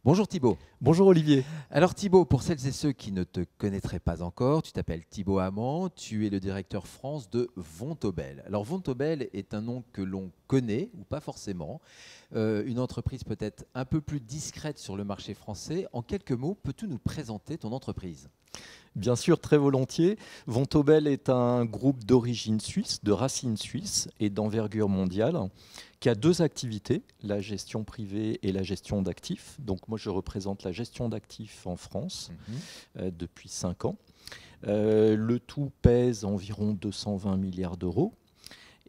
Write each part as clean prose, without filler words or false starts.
Bonjour Thibaut. Bonjour Olivier. Alors Thibaut, pour celles et ceux qui ne te connaîtraient pas encore, tu t'appelles Thibaut Amand, tu es le directeur France de Vontobel. Alors Vontobel est un nom que l'on connaît, ou pas forcément, une entreprise peut-être un peu plus discrète sur le marché français. En quelques mots, peux-tu nous présenter ton entreprise ? Bien sûr, très volontiers. Vontobel est un groupe d'origine suisse, de racines suisses et d'envergure mondiale, qui a deux activités, la gestion privée et la gestion d'actifs. Donc moi, je représente la gestion d'actifs en France depuis 5 ans. Le tout pèse environ 220 milliards d'euros.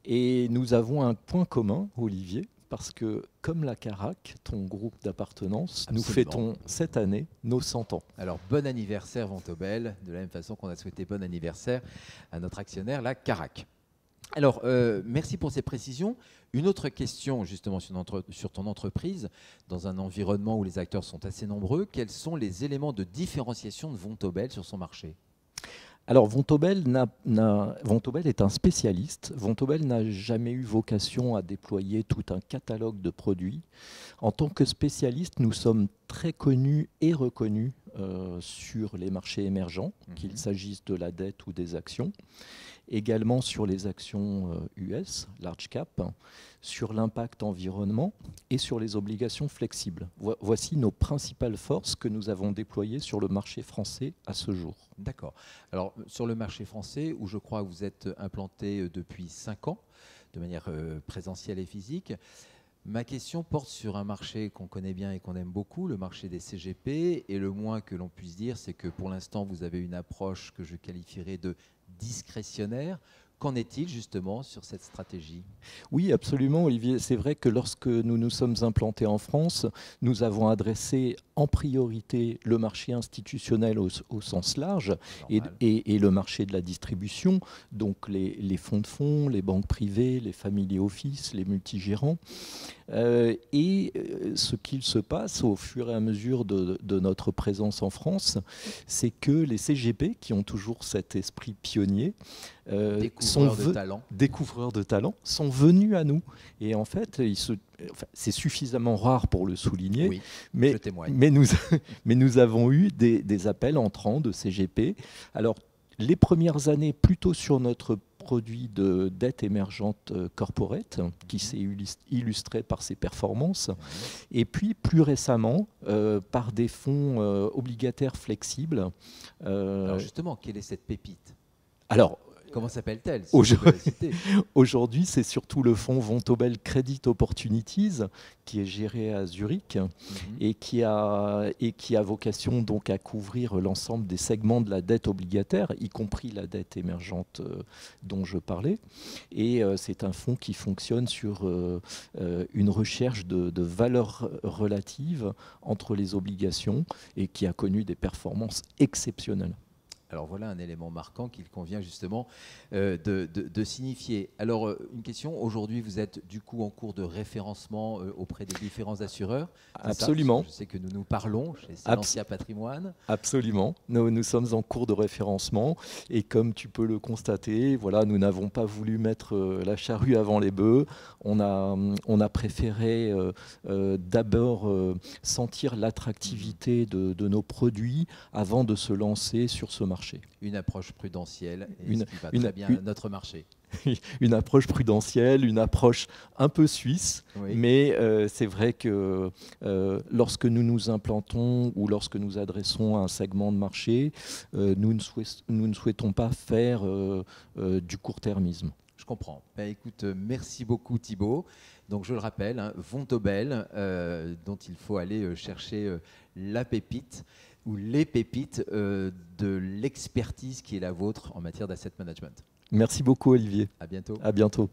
Et nous avons un point commun, Olivier, parce que, comme la Carac, ton groupe d'appartenance, nous fêtons cette année nos 100 ans. Alors, bon anniversaire Vontobel, de la même façon qu'on a souhaité bon anniversaire à notre actionnaire, la Carac. Alors, merci pour ces précisions. Une autre question, justement, sur ton entreprise, dans un environnement où les acteurs sont assez nombreux, quels sont les éléments de différenciation de Vontobel sur son marché ? Alors, Vontobel est un spécialiste. Vontobel n'a jamais eu vocation à déployer tout un catalogue de produits. En tant que spécialiste, nous sommes très connus et reconnus sur les marchés émergents, qu'il s'agisse de la dette ou des actions. Également sur les actions US, large cap, sur l'impact environnement et sur les obligations flexibles. Voici nos principales forces que nous avons déployées sur le marché français à ce jour. D'accord. Alors, sur le marché français, où je crois que vous êtes implanté depuis 5 ans, de manière présentielle et physique, ma question porte sur un marché qu'on connaît bien et qu'on aime beaucoup, le marché des CGP. Et le moins que l'on puisse dire, c'est que pour l'instant, vous avez une approche que je qualifierais de discrétionnaire. Qu'en est-il justement sur cette stratégie ? Oui, absolument, Olivier. C'est vrai que lorsque nous nous sommes implantés en France, nous avons adressé en priorité le marché institutionnel au sens large et le marché de la distribution, donc les fonds de fonds, les banques privées, les family office, les multigérants. Ce qu'il se passe au fur et à mesure de notre présence en France, c'est que les CGP, qui ont toujours cet esprit pionnier, découvreurs de talent, sont venus à nous. Et en fait, c'est suffisamment rare pour le souligner, oui, mais nous avons eu des appels entrants de CGP. Alors, les premières années, plutôt sur notre produit de dette émergente corporate, qui s'est illustré par ses performances, et puis plus récemment, par des fonds obligataires flexibles. Alors justement, quelle est cette pépite ? Alors, comment s'appelle-t-elle Aujourd'hui, c'est surtout le fonds Vontobel Credit Opportunities qui est géré à Zurich et qui a vocation donc à couvrir l'ensemble des segments de la dette obligataire, y compris la dette émergente dont je parlais. Et c'est un fonds qui fonctionne sur une recherche de valeurs relatives entre les obligations et qui a connu des performances exceptionnelles. Alors voilà un élément marquant qu'il convient justement de signifier. Alors une question, aujourd'hui vous êtes du coup en cours de référencement auprès des différents assureurs. Absolument. Je sais que nous parlons chez Silencia Patrimoine. Absolument. Nous sommes en cours de référencement et comme tu peux le constater, voilà, nous n'avons pas voulu mettre la charrue avant les bœufs. On a préféré d'abord sentir l'attractivité de nos produits avant de se lancer sur ce marché. Une approche prudentielle, et ce qui va très bien à notre marché. Une approche prudentielle, une approche un peu suisse, oui. Mais c'est vrai que lorsque nous nous implantons ou lorsque nous adressons un segment de marché, nous ne souhaitons pas faire du court-termisme. Je comprends. Ben, écoute, merci beaucoup Thibaut. Donc je le rappelle, Vontobel, dont il faut aller chercher la pépite ou les pépites de l'expertise qui est la vôtre en matière d'asset management. Merci beaucoup Olivier. À bientôt. À bientôt.